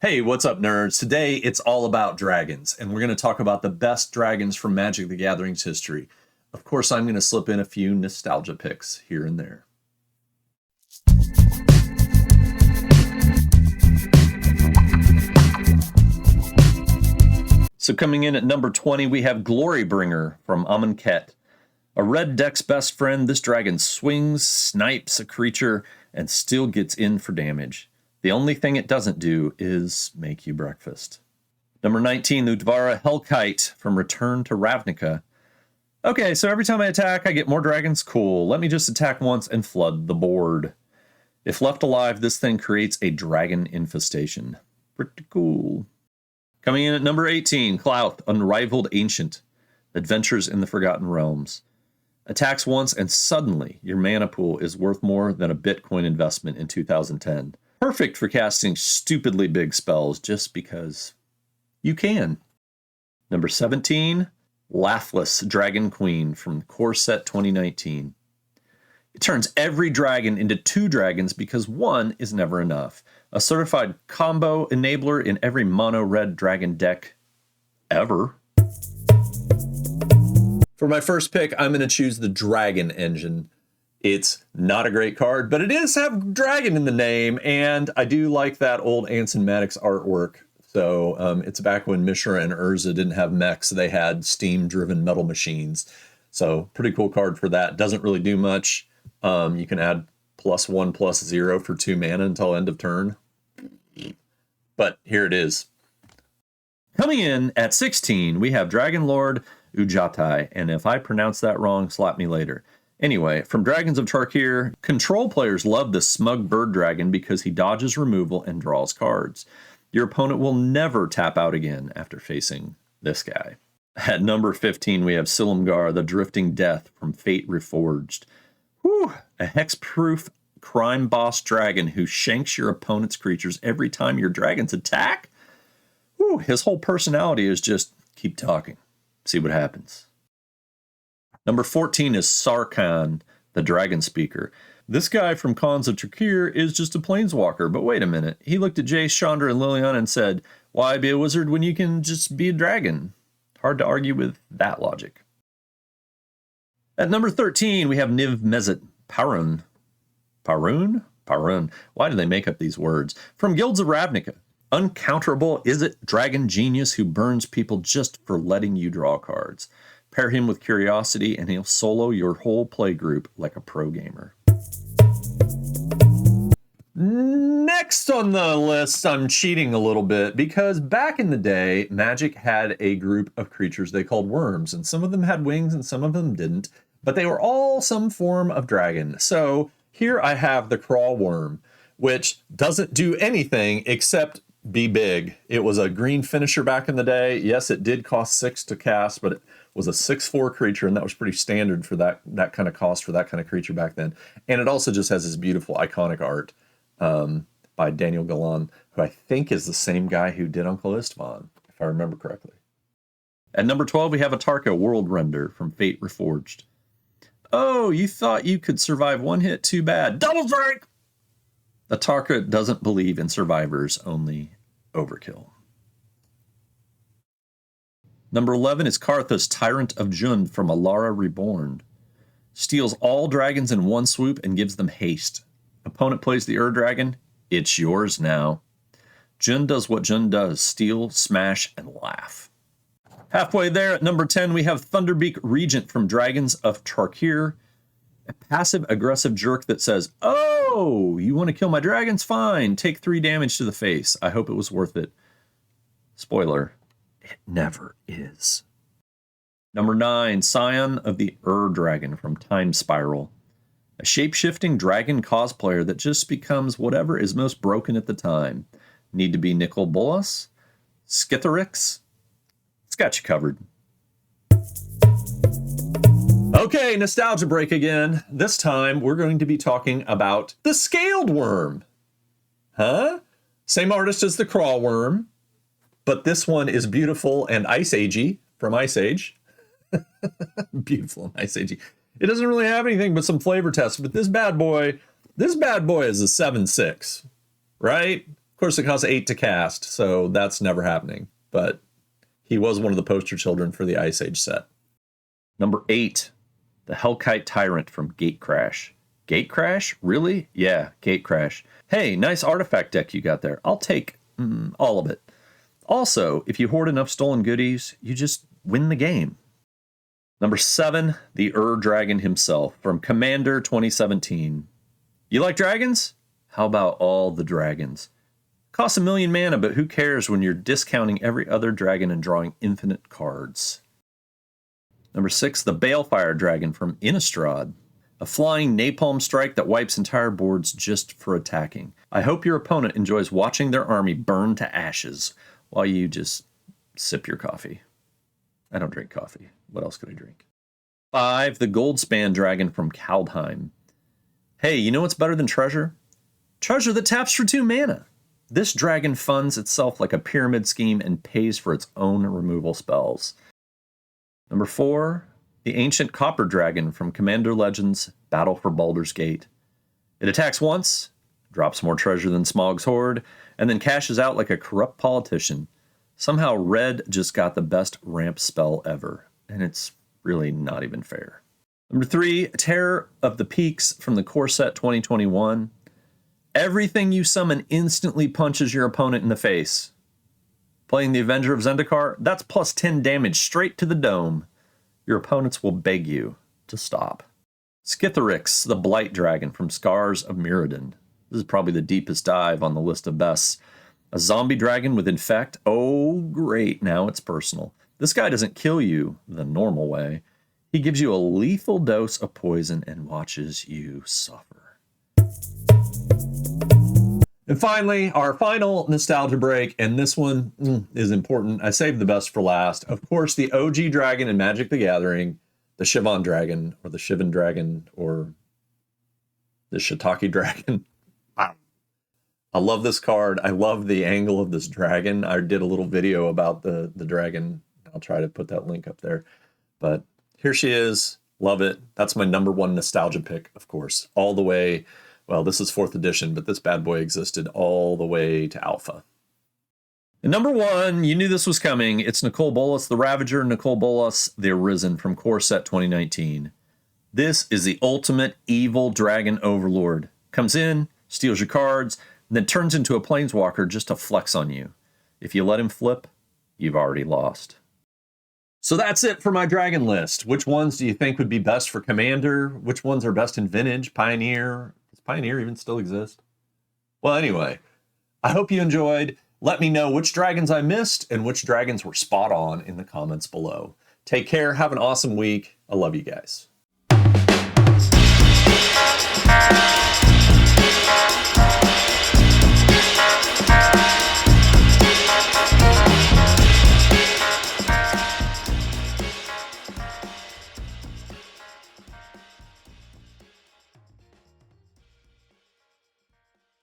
Hey, what's up, nerds? Today, it's all about dragons, and we're going to talk about the best dragons from Magic the Gathering's history. Of course, I'm going to slip in a few nostalgia picks here and there. So coming in at number 20, we have Glorybringer from Amonkhet. A red deck's best friend, this dragon swings, snipes a creature, and still gets in for damage. The only thing it doesn't do is make you breakfast. Number 19, Udvara Hellkite from Return to Ravnica. Okay, so every time I attack, I get more dragons. Cool. Let me just attack once and flood the board. If left alive, this thing creates a dragon infestation. Pretty cool. Coming in at number 18, Clouth, Unrivaled Ancient. Adventures in the Forgotten Realms. Attacks once and suddenly your mana pool is worth more than a Bitcoin investment in 2010. Perfect for casting stupidly big spells just because you can. Number 17, Laughless Dragon Queen from Core Set 2019. It turns every dragon into 2 dragons because 1 is never enough. A certified combo enabler in every mono red dragon deck ever. For my first pick, I'm going to choose the Dragon Engine. It's not a great card, but it does have dragon in the name, and I do like that old Anson Maddox artwork. So it's back when Mishra and Urza didn't have mechs, they had steam-driven metal machines. So pretty cool card for that. Doesn't really do much. You can add +1/+0 for 2 mana until end of turn. But here it is. Coming in at 16, we have Dragon Lord Ujatai, and if I pronounce that wrong, slap me later. Anyway, from Dragons of Tarkir, control players love this smug bird dragon because he dodges removal and draws cards. Your opponent will never tap out again after facing this guy. At number 15, we have Silumgar, the Drifting Death from Fate Reforged. Whew, a hexproof crime boss dragon who shanks your opponent's creatures every time your dragons attack? Whew, his whole personality is just keep talking, see what happens. Number 14 is Sarkhan, the Dragon Speaker. This guy from Khans of Tarkir is just a planeswalker, but wait a minute. He looked at Jace, Chandra, and Liliana and said, why be a wizard when you can just be a dragon? Hard to argue with that logic. At number 13, we have Niv Mizzet, Parun. Parun? Why do they make up these words? From Guilds of Ravnica. Uncounterable is it dragon genius who burns people just for letting you draw cards. Pair him with Curiosity and he'll solo your whole play group like a pro gamer. Next on the list, I'm cheating a little bit because back in the day, Magic had a group of creatures they called worms, and some of them had wings and some of them didn't, but they were all some form of dragon. So here I have the Crawl Worm, which doesn't do anything except be big. It was a green finisher back in the day. Yes, it did cost 6 to cast, but it was a 6/4 creature, and that was pretty standard for that kind of cost for that kind of creature back then. And it also just has this beautiful iconic art by Daniel Galan, who I think is the same guy who did Uncle Istvan, if I remember correctly. At number 12, we have Atarka World Render from Fate Reforged. Oh, you thought you could survive one hit? Too bad. Double strike! Atarka doesn't believe in survivors, only overkill. Number 11 is Karthus, Tyrant of Jund from Alara Reborn. Steals all dragons in one swoop and gives them haste. Opponent plays the Dragon, it's yours now. Jund does what Jund does, steal, smash, and laugh. Halfway there at number 10, we have Thunderbeak Regent from Dragons of Tarkir. A passive-aggressive jerk that says, oh, you want to kill my dragons? Fine, take 3 damage to the face. I hope it was worth it. Spoiler, it never is. Number 9, Scion of the Dragon from Time Spiral. A shape-shifting dragon cosplayer that just becomes whatever is most broken at the time. Need to be Nicol Bolas? Skitherix? It's got you covered. Okay, nostalgia break again. This time we're going to be talking about the Scaled Worm. Huh? Same artist as the Crawl Worm, but this one is beautiful and Ice Agey from Ice Age. Beautiful and Ice Agey. It doesn't really have anything but some flavor tests, but this bad boy is a 7/6, right? Of course, it costs 8 to cast, so that's never happening. But he was one of the poster children for the Ice Age set. Number 8, the Hellkite Tyrant from Gatecrash. Gatecrash? Really? Yeah, Gatecrash. Hey, nice artifact deck you got there. I'll take all of it. Also, if you hoard enough stolen goodies, you just win the game. Number 7, the Dragon himself from Commander 2017. You like dragons? How about all the dragons? Costs 1,000,000 mana, but who cares when you're discounting every other dragon and drawing infinite cards? Number 6, the Balefire Dragon from Innistrad. A flying napalm strike that wipes entire boards just for attacking. I hope your opponent enjoys watching their army burn to ashes while you just sip your coffee. I don't drink coffee. What else could I drink? 5, the Goldspan Dragon from Kaldheim. Hey, you know what's better than treasure? Treasure that taps for 2 mana. This dragon funds itself like a pyramid scheme and pays for its own removal spells. Number 4, the Ancient Copper Dragon from Commander Legends Battle for Baldur's Gate. It attacks once, drops more treasure than Smaug's Hoard, and then cashes out like a corrupt politician. Somehow red just got the best ramp spell ever, and it's really not even fair. Number 3, Terror of the Peaks from the Core Set 2021. Everything you summon instantly punches your opponent in the face. Playing the Avenger of Zendikar, that's plus 10 damage straight to the dome. Your opponents will beg you to stop. Skithiryx, the Blight Dragon from Scars of Mirrodin. This is probably the deepest dive on the list of bests. A zombie dragon with Infect. Oh, great, now it's personal. This guy doesn't kill you the normal way. He gives you a lethal dose of poison and watches you suffer. And finally, our final nostalgia break, and this one is important. I saved the best for last. Of course, the OG dragon in Magic the Gathering, the Shivan dragon, or the Shivan dragon, or the Shiitake dragon. I love this card. I love the angle of this dragon. I did a little video about the dragon. I'll try to put that link up there. But here she is. Love it. That's my number 1 nostalgia pick, of course, all the way. Well, this is 4th edition, but this bad boy existed all the way to Alpha. And number 1, you knew this was coming. It's Nicol Bolas the Ravager, Nicol Bolas the Arisen from Core Set 2019. This is the ultimate evil dragon overlord. Comes in, steals your cards, and then turns into a planeswalker just to flex on you. If you let him flip, you've already lost. So that's it for my dragon list. Which ones do you think would be best for Commander? Which ones are best in Vintage, Pioneer? Does Pioneer even still exist? Well, anyway, I hope you enjoyed. Let me know which dragons I missed and which dragons were spot on in the comments below. Take care. Have an awesome week. I love you guys.